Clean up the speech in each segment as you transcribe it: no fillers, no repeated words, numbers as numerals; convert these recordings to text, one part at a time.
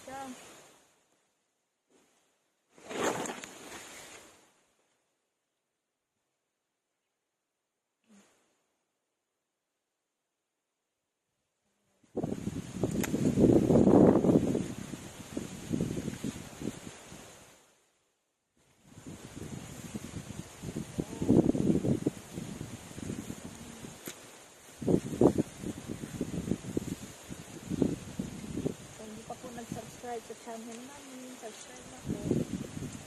siya. Subscribe sa channel namin. Subscribe na po.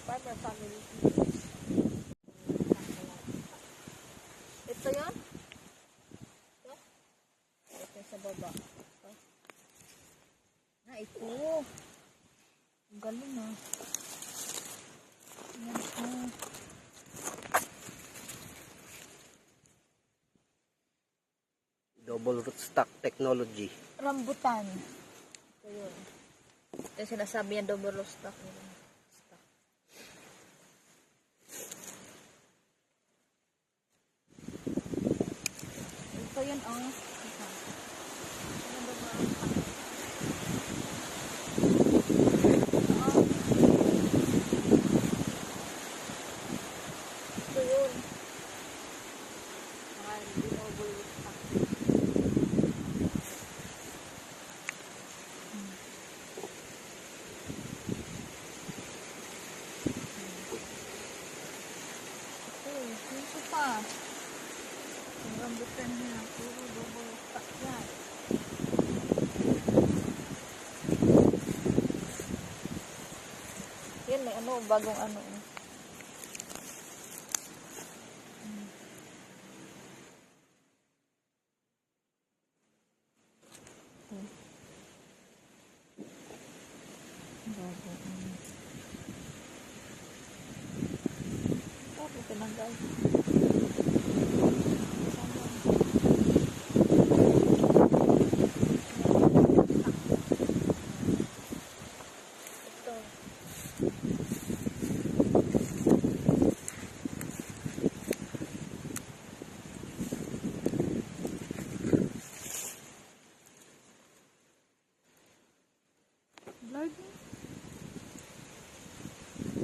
Farmer Family Videos. Ito yun? Ito? Ito sa baba. Ito. Ito. Ang galing ah. Yan po. Double rootstock technology. Rambutan. Ito yun. Ito sinasabi niya double rootstock. Ito yun ang ito yun. Double rootstock. Ito pa. Ang rambutan niya. Puro double stock yan. Yan may ano, bagong ano. Bagong ano. Oh, ito na guys.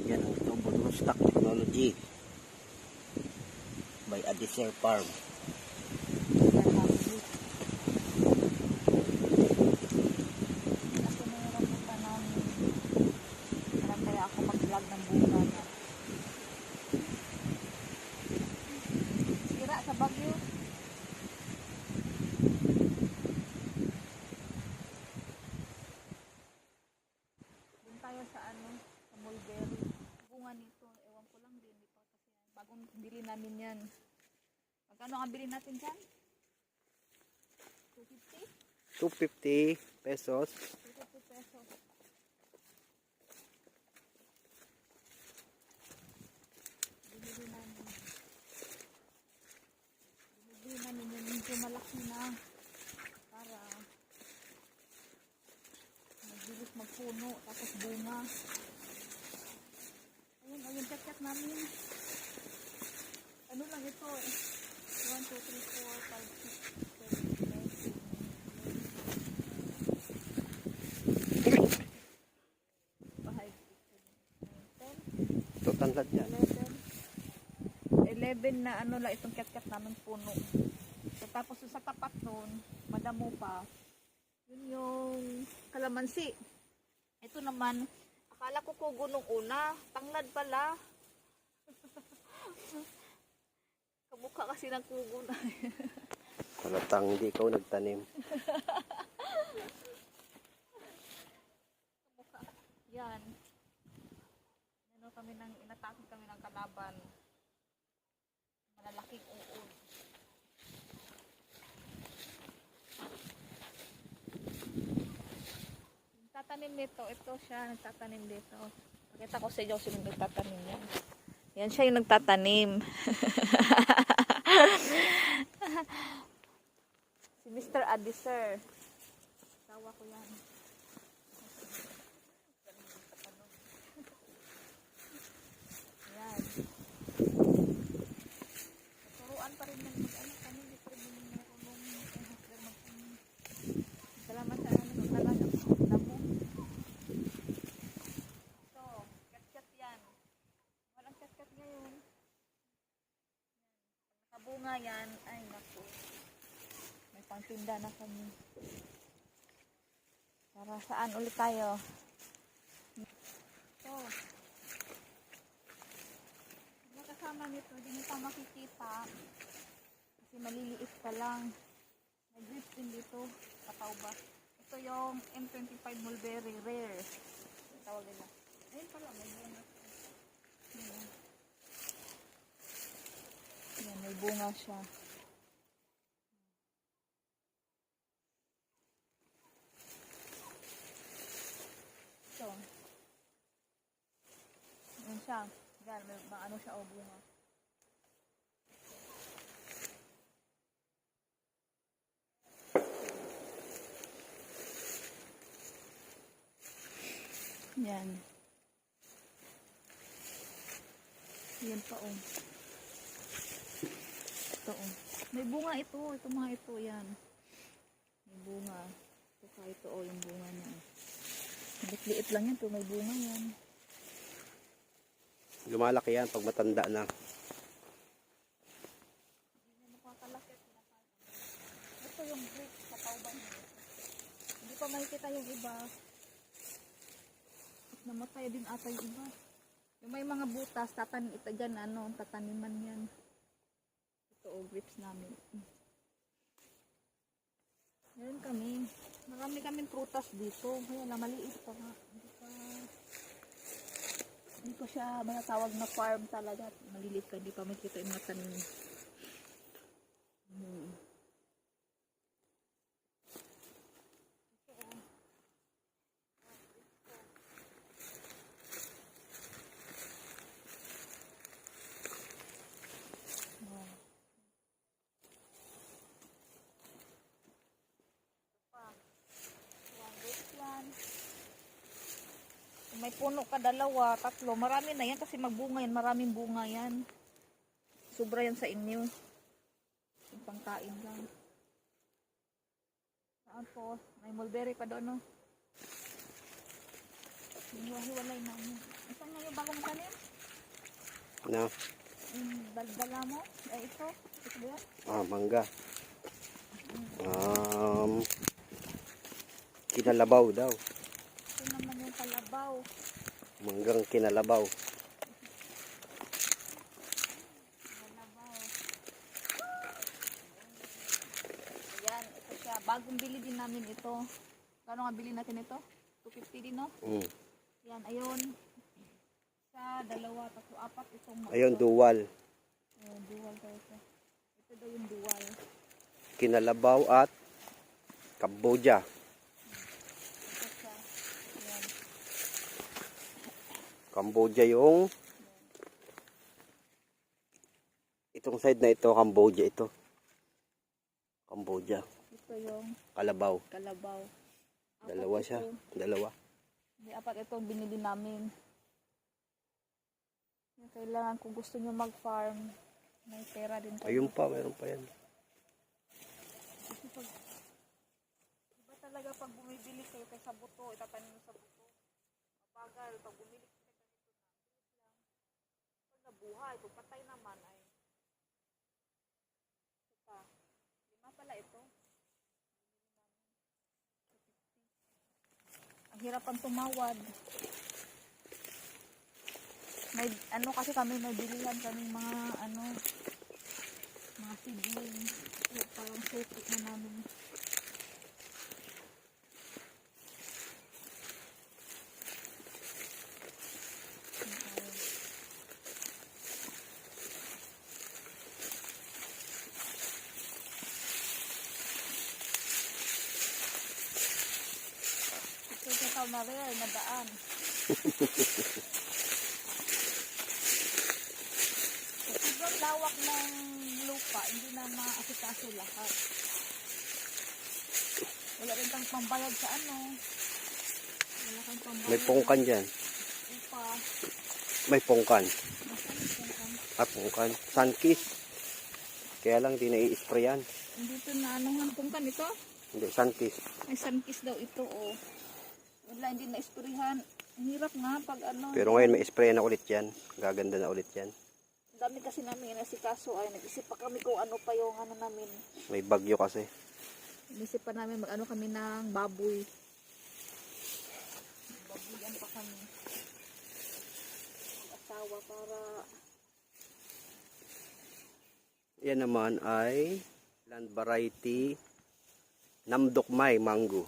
Yan ang double rootstock technology by Adisar Farm. Kasi may rambutan namin. Kaya ako mag-vlog ng bunga niya. Sira sa Bagyo. Doon tayo sa ano, sa mulberry. Bunga nito, ewan ko lang din. Di pa kasi bagong bili namin yan. Magkano ang bili natin dyan? 250? 250 pesos. 250 pesos. Binili namin. Binili namin yung medyo malaki na para magbilis magpuno tapos bunga. Ayun, ayun, check namin. Ano lang ito eh. 1, 2, 3, 4, 5, 6, 7, 8, 9, 10. Tutanlad yan. 11 na ano lang itong kat-kat namin puno. So, tapos sa tapat nun, madamo pa. Yun yung kalamansi. Ito naman, akala ko kugo nung una. Tanglad pala. Kamukha kasi ng kugo na. Halatang hindi ikaw nagtanim. Kamukha. Yan. Ano kami ng, inatake kami ng kalaban. Malalaking uod. Tatanim nito, ito siya, nagtatanim dito. Pakita ko sa inyo sino nagtatanim yan. Yan siya yung nagtatanim. Si Mr. Adisar. Tawa ko yan. Yan. Turuan pa rin ng ano kami, hindi pa rin marunong. Salamat sa ano, talaga. Damo. bunga yan, ay naku. May pangtinda na kami. Para saan ulit tayo? Ito. Kasama nito, hindi pa makikita. Kasi maliliit pa lang. May grip din dito. Kataw ba? Ito yung M25 mulberry rare. Tawag nila. Ayun pala, may bunga. Yan, may bunga siya. Ito. Yan siya. Yan, may ano siya o bunga. Yan. Yan pa o. Ito o. May bunga ito. Ito mga ito. Yan. May bunga. Ito o yung bunga na. Liit lang yan. Ito may bunga yan. Lumalaki yan pag matanda na. Ito yung grapes sa tauban niya. Hindi pa makikita yung iba. At namatay din ata yung iba. Yung may mga butas, tatanim ito dyan, ano, tataniman yan. Ito o, grapes namin. Meron kami. Marami kaming prutas dito. Kaya lang, maliit pa nga. Hindi ko siya manatawag na farm talaga. Maliliit ka, hindi pa makikita yung mga tanim. May puno ka, dalawa, tatlo. Marami na yan kasi magbunga yan. Maraming bunga yan. Sobra yan sa inyo. Yung pangkain lang. Saan po? May mulberry pa doon, no? Hiwa-hiwalay namin. Saan nga yung bagong tanim? Na? Yung daldala mo? Ay, ito. Ito ba yan? Mangga. Kinalabaw daw. Ito naman yung kalabaw. Manggang kinalabaw. Kalabaw. Ayan, ito siya. Bagong bili din namin ito. Kano nga bili natin ito? 250 din, no? Yan, ayun. Sa dalawa, tatlo, apat itong Ayun, dual. Ayun, dual tayo ito. Ito daw yung dual. Kinalabaw at Cambodia. Ito siya. Ayan. Cambodia yung itong side na ito, Cambodia ito. Cambodia. Ito yung Kalabaw. kalabaw. Apat Dalawa ito. siya. Dalawa. May apat itong binili namin. Kailangan kung gusto nyo mag-farm, may pera din kayo. Ayun pa, mayroon pa yan. Kasi pag, iba talaga pag bumibili kayo kay sa buto, itatanim sa buto. Mabagal, pag bumili kayo ganito na, bilis lang. Pag nabuhay, pag patay naman ay, ito, lima pala ito. Ang hirapan tumawad. May ano kasi kami, may bilihan kami mga ano, mga seedlings. So, parang sutik na namin. Ito sa Calmarer na daan. Sobrang lawak ng lupa, hindi na maasikaso lahat. Wala rin kang pambayad sa ano. Wala kang pambayad. May pungkan dyan. Upa. May pungkan. Nasaan yung pungkan? Pungkan. Sunkiss. Kaya lang di nai-sprayan. Hindi ito na anuhan pungkan ito. Hindi, sunkiss. May sunkiss daw ito, oh. Wala, hindi na-isprihan. Ang hirap nga pag ano. Pero ngayon may sprayan na ulit yan. Gaganda na ulit yan. Ang dami kasi namin inasikaso ay nag-isip pa kami kung ano pa yung ano namin. May bagyo kasi. Nag-isip pa namin mag-ano kami ng baboy. Babuyan pa kami. Mag-asawa para Yan naman ay land variety Namdokmay mango.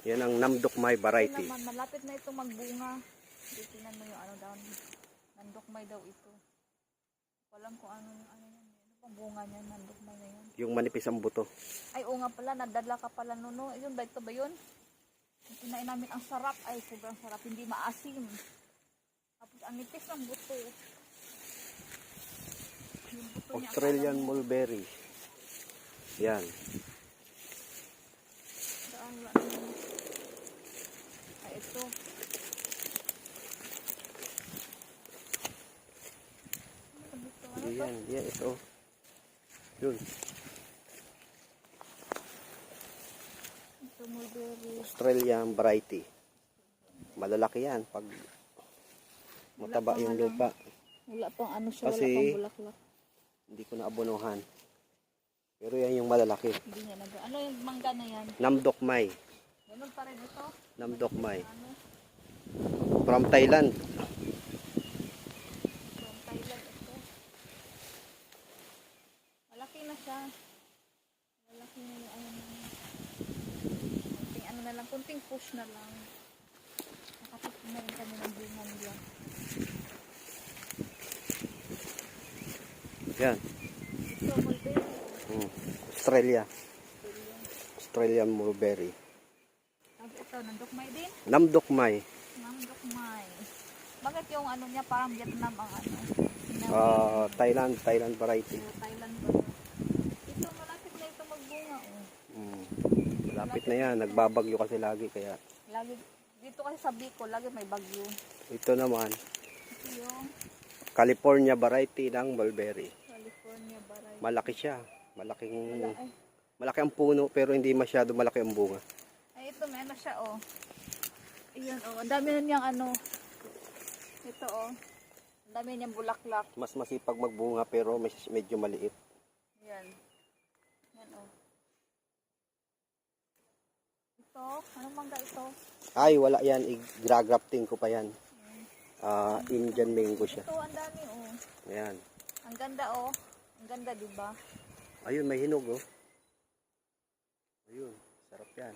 Yan ang Namdokmay variety. naman, malapit na ito magbunga. Tingnan mo yung ano daw. Nandokmay daw ito. Walang kung ano yan. Ano pang bunga niya, nandokmay na yan. Yung manipis ang buto. Ay, oo nga pala, nadala ka pala nuno. Yun ba ito ba yun? Yung kinain namin ang sarap. Ay, sobrang sarap. Hindi maasim. Tapos ang nipis ng buto. Yung buto niya, Australian akala mo, mulberry. Yan. saan ba ano? Ay, ito. Ano ba dito? Ano to? Yan, yan ito. Yun. Ito, mulberry. Australian variety. Malalaki yan pag mataba yung lupa. Wala pang ano siya, Kasi, wala pang bulaklak. Hindi ko na abonohan. Pero yan yung malalaki. Hindi niya nag... Ano yung mangga na yan? Namdokmay. Ganun pa rin ito? Namdokmay. Ano? From Thailand. From Thailand ito. Malaki na siya. Malaki na yung ano na. Kunting ano na lang, kunting push na lang. Nakapit na rin kami ng bunga nila. Yan. Ito, mulberry. Australia. Australian mulberry. Tapos ito, nandokmay din. Namdokmay. Nandokmay. Bakit yung ano niya, parang Vietnam ang ano? Thailand variety. Thailand ba? Ito, malapit na ito magbunga. Oh. Malapit na yan. Nagbabagyo kasi lagi. Kaya Lagi, dito kasi sa Bicol, lagi may bagyo. ito naman, Ito yung California variety ng mulberry. California Baray. Malaki siya. Malaking, Wala eh. malaki ang puno pero hindi masyado malaki ang bunga. Ay, ito, may ano siya, oh. Ayan, oh. Ang dami na niyang ano. Ito, oh. Ang dami niyang bulaklak. Mas masipag magbunga pero medyo maliit. Ayan. Ayan, oh. Ito, anong mangga ito? Ay, wala yan. I-grafting ko pa yan. Indian mango siya. Ito, ang dami, oh. Ayan. Ang ganda, oh. Ang ganda, diba? Ayun, may hinog, oh. Ayun, sarap yan.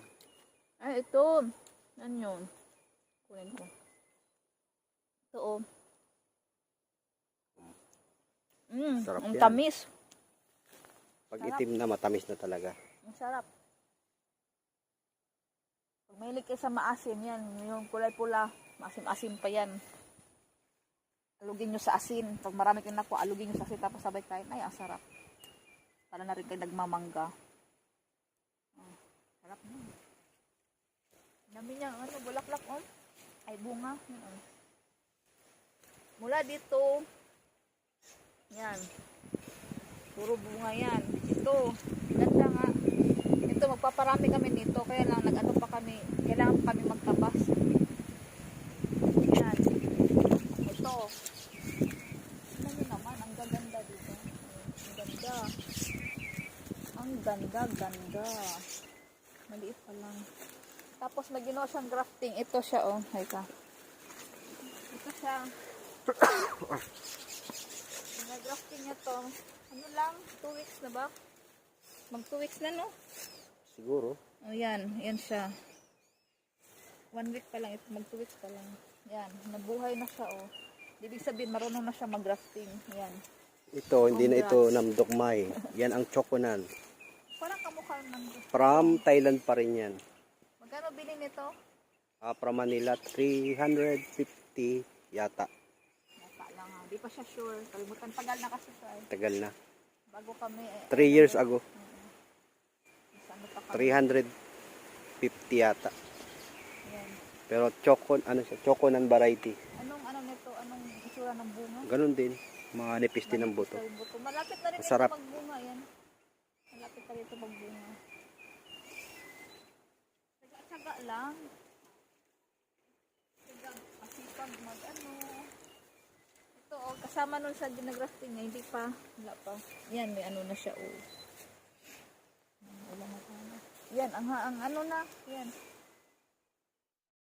Ay, ito. Ano yun? Kunin ko. Ito, oh. Sarap ang yan. tamis. Pag Sarap. itim na, matamis na talaga. Ang sarap. Pag mahilig kayo sa maasim, yan. Yung kulay pula, maasim-asim pa yan. Alugin nyo sa asin. Pag marami kayo nakuha, alugin nyo sa asin. Tapos sabay kain. Ay, ang sarap. Para na rin kayo nagmamangga. Sarap na. Dami niya, ano, bulaklak, oh. Ay, bunga. Yan, oh. Mula dito, yan. Puro bunga yan. Ito, ganda nga. Ito, magpaparami kami nito. Kaya lang, nag-ano pa kami. Kailangan pa kami magtabas. Yan. Ito. Tignan nyo naman, ang gaganda dito. Ang ganda. Ang ganda, ganda. Maliit pa lang. Tapos, may ginawa siyang grafting. Ito siya, oh. Hay ka. Ito siya. Nag-grafting niya to. Ano lang? 2 weeks na ba? Mag 2 weeks na, no? Siguro. O, yan. Yan siya. 1 week pa lang ito. Mag 2 weeks pa lang. Yan. Nabuhay na siya, oh. Ibig sabihin, marunong na siya mag-grafting. Yan. Ito, hindi na ito namdokmay. Yan ang chokonan. Parang kamukha ng From Thailand pa rin yan. Magkano bilhin nito? From Manila, 350 yata. Nasa lang, ha. Di pa siya sure. Kalimutan. Tagal na kasi siya, eh. Tagal na. Bago kami, 3 years ago. Ano pa kami? 350 yata. Yan. Pero ano siya, chokonan variety. Anong ano nito? Anong itsura ng bunga? Ganun din. Mga nipis din ng buto. Malapit na rin Masarap. ito magbunga, yan. Malapit na rin ito magbunga. Tsaga-tsaga lang. mag ano. Ito oh, kasama nun sa ginagrafting niya, hindi pa, wala pa. Yan, may ano na siya oh. Wala na tayo. Yan, ang ano na, yan.